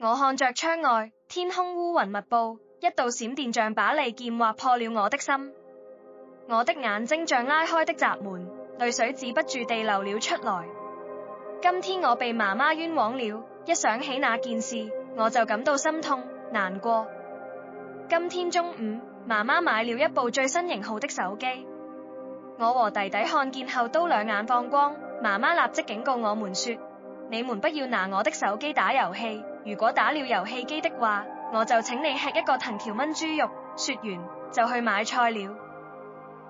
我看着窗外，天空烏雲密布，一道閃電像把利劍劃破了我的心。我的眼睛像拉開的閘門，淚水止不住地流了出來。今天我被媽媽冤枉了，一想起那件事，我就感到心痛難過。今天中午，媽媽買了一部最新型號的手機，我和弟弟看見後都兩眼放光。媽媽立即警告我們說：你們不要拿我的手機打遊戲，如果打了遊戲機的話，我就請你吃一個藤條炆豬肉。說完就去買菜了。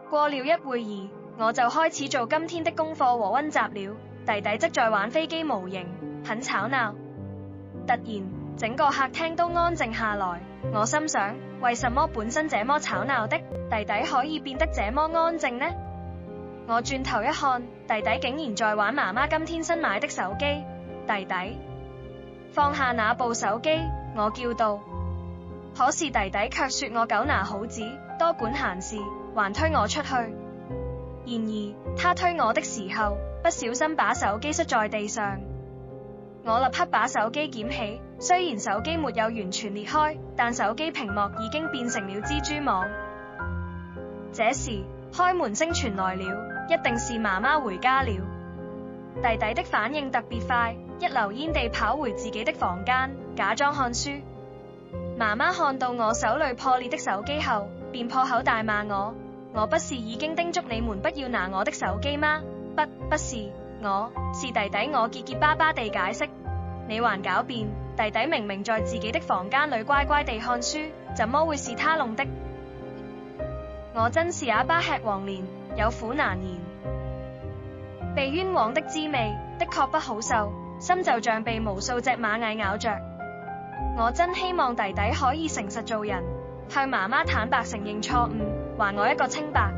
過了一會兒，我就開始做今天的功課和溫習了，弟弟則在玩飛機模型，很吵鬧。突然整個客廳都安靜下來，我心想，為什麼本身這麼吵鬧的弟弟可以變得這麼安靜呢？我轉頭一看，弟弟竟然在玩媽媽今天新買的手機。弟弟放下那部手機，我叫道。可是弟弟卻說我狗拿好子，多管閒事，還推我出去。然而他推我的時候，不小心把手機摔在地上。我立刻把手機撿起，雖然手機沒有完全裂開，但手機屏幕已經變成了蜘蛛網。這時開門聲傳來了，一定是媽媽回家了。弟弟的反應特別快，一溜煙地跑回自己的房間，假裝看書。媽媽看到我手裏破裂的手機後，便破口大罵我：我不是已經叮囑你們不要拿我的手機嗎？不是，是弟弟。我結結巴巴地解釋。你還狡辯，弟弟明明在自己的房間裏乖乖地看書，怎麼會是他弄的？我真是啞巴吃黃連，有苦難言。被冤枉的滋味的確不好受，心就像被無數隻螞蟻咬着。我真希望弟弟可以誠實做人，向媽媽坦白承認錯誤，還我一個清白。